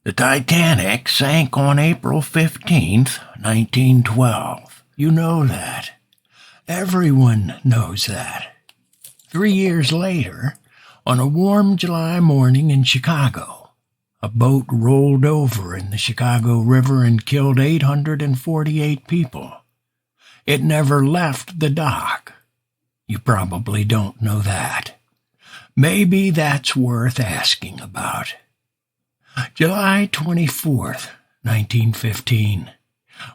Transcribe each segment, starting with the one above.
The Titanic sank on April 15th, 1912. You know that. Everyone knows that. 3 years later, on a warm July morning in Chicago, a boat rolled over in the Chicago River and killed 848 people. It never left the dock. You probably don't know that. Maybe that's worth asking about. July 24th, 1915.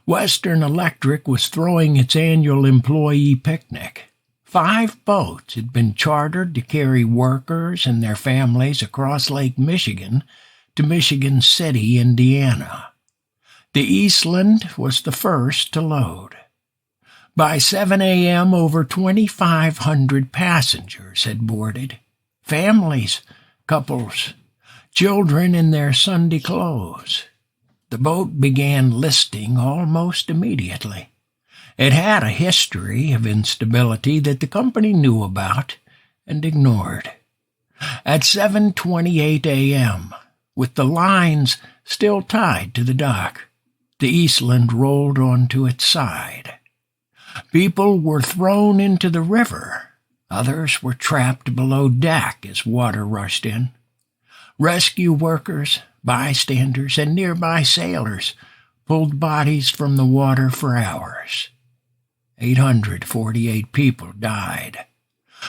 Western Electric was throwing its annual employee picnic. 5 boats had been chartered to carry workers and their families across Lake Michigan to Michigan City, Indiana. The Eastland was the first to load. By 7 a.m., over 2,500 passengers had boarded. Families, couples, children in their Sunday clothes. The boat began listing almost immediately. It had a history of instability that the company knew about and ignored. At 7:28 a.m., with the lines still tied to the dock, the Eastland rolled onto its side. People were thrown into the river. Others were trapped below deck as water rushed in. Rescue workers, bystanders, and nearby sailors pulled bodies from the water for hours. 848 people died.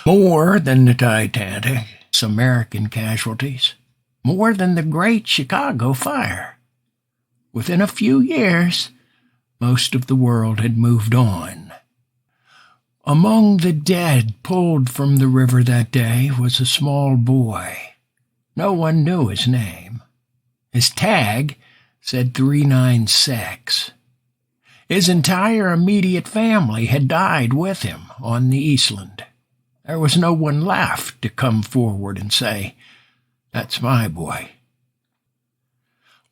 More than the Titanic's American casualties. More than the Great Chicago Fire. Within a few years, most of the world had moved on. Among the dead pulled from the river that day was a small boy. No one knew his name. His tag said 396. His entire immediate family had died with him on the Eastland. There was no one left to come forward and say, "That's my boy."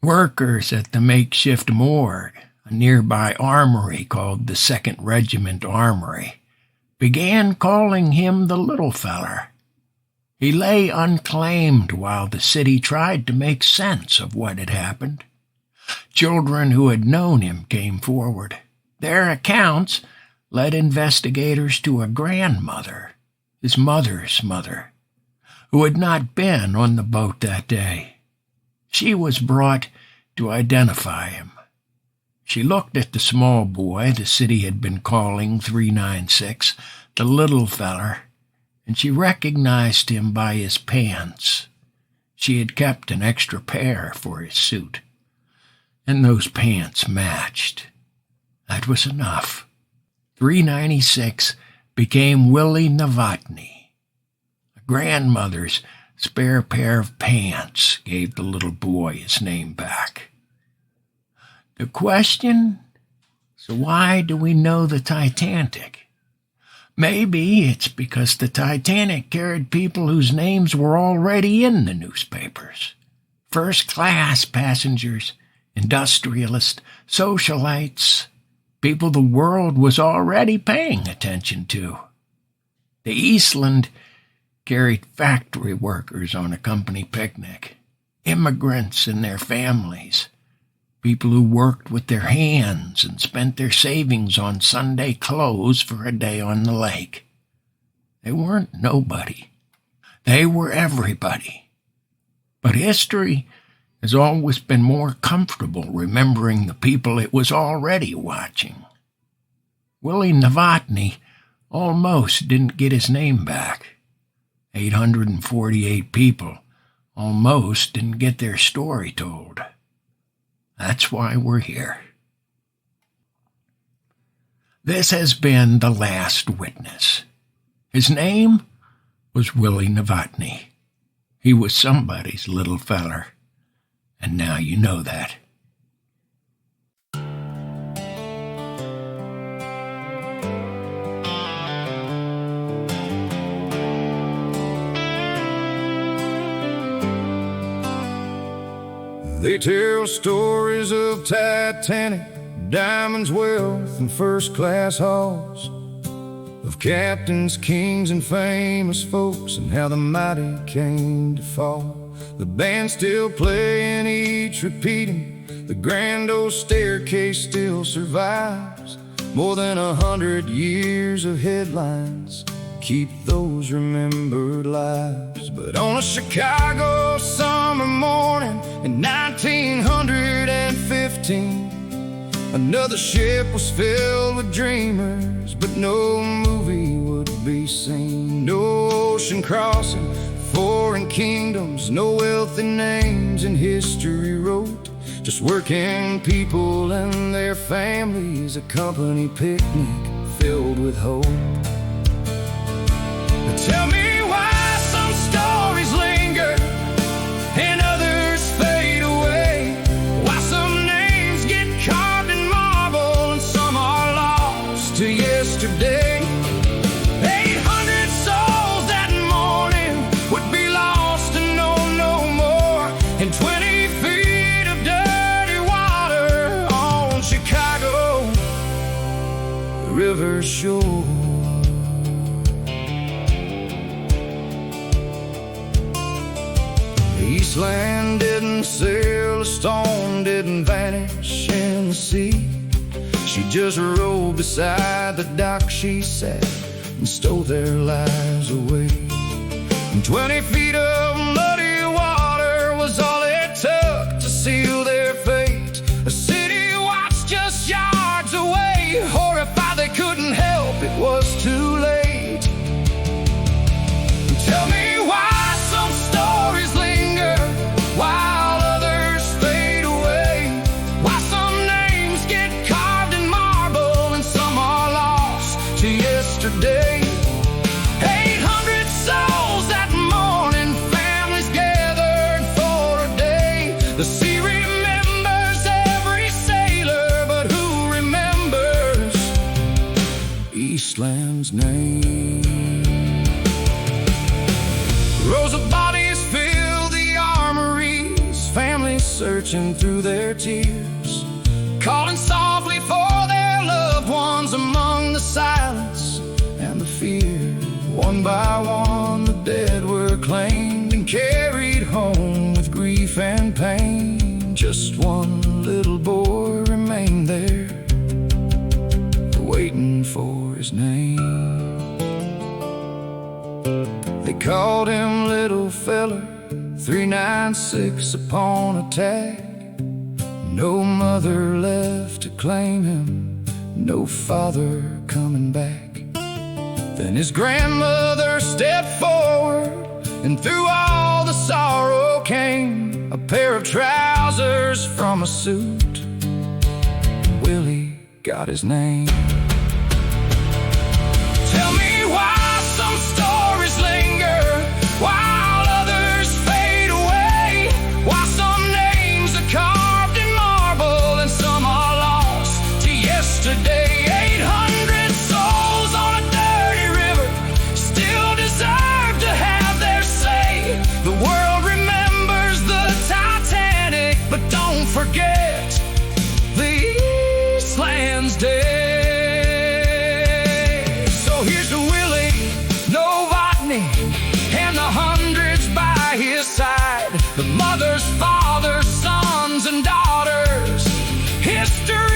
Workers at the makeshift morgue, a nearby armory called the 2nd Regiment Armory, began calling him the little feller. He lay unclaimed while the city tried to make sense of what had happened. Children who had known him came forward. Their accounts led investigators to a grandmother, his mother's mother, who had not been on the boat that day. She was brought to identify him. She looked at the small boy the city had been calling 396, the little feller, and she recognized him by his pants. She had kept an extra pair for his suit, and those pants matched. That was enough. 396 became Willie Novotny. A grandmother's spare pair of pants gave the little boy his name back. The question, so why do we know the Titanic? Maybe it's because the Titanic carried people whose names were already in the newspapers. First-class passengers, industrialists, socialites, people the world was already paying attention to. The Eastland carried factory workers on a company picnic, immigrants and their families, people who worked with their hands and spent their savings on Sunday clothes for a day on the lake. They weren't nobody. They were everybody. But history has always been more comfortable remembering the people it was already watching. Willie Novotny almost didn't get his name back. 848 people almost didn't get their story told. That's why we're here. This has been The Last Witness. His name was Willie Novotny. He was somebody's little feller, and now you know that. They tell stories of Titanic, diamonds, wealth, and first-class halls, of captains, kings, and famous folks, and how the mighty came to fall. the band still playing, each repeating. The grand old staircase still survives. More than 100 years of headlines keep those remembered lives. But on a Chicago summer morning in 1915, another ship was filled with dreamers, but no movie would be seen. No ocean crossing, foreign kingdoms, no wealthy names in history wrote. Just working people and their families, a company picnic filled with hope. Tell me why some stories linger and others fade away. Why some names get carved in marble and some are lost to yesterday. 800 souls that morning would be lost and know no more. And 20 feet of dirty water on Chicago river shore. Eastland didn't sail, a stone didn't vanish in the sea. She just rode beside the dock, she sat and stole their lives away. And 20 feet of muddy water was all it took to seal their fate. A city watched just yards away, horrified they couldn't help, it was too late. Tell me why some stories linger while others fade away. Why some names get carved in marble and some are lost to yesterday. 800 souls that morning, families gathered for a day. The sea remembers every sailor, but who remembers Eastland's name? Rows of bodies fill the armories, families searching through their tears, calling softly for their loved ones among the silence and the fear. One by one the dead were claimed and carried home with grief and pain. Just one little boy remained there, waiting for his name. They called him little feller, 396 upon attack. No mother left to claim him, no father coming back. Then his grandmother stepped forward, and through all the sorrow came a pair of trousers from a suit. Willie got his name. Tell me why some stories linger while others fade away. Why some names are carved in marble and some are lost to yesterday. 800 souls on a dirty river still deserve to have their say. The world remembers the Titanic, but don't forget the Eastland's Day. So here's to Willie Novotny and the hundreds by his side, the mothers, fathers, sons, and daughters. History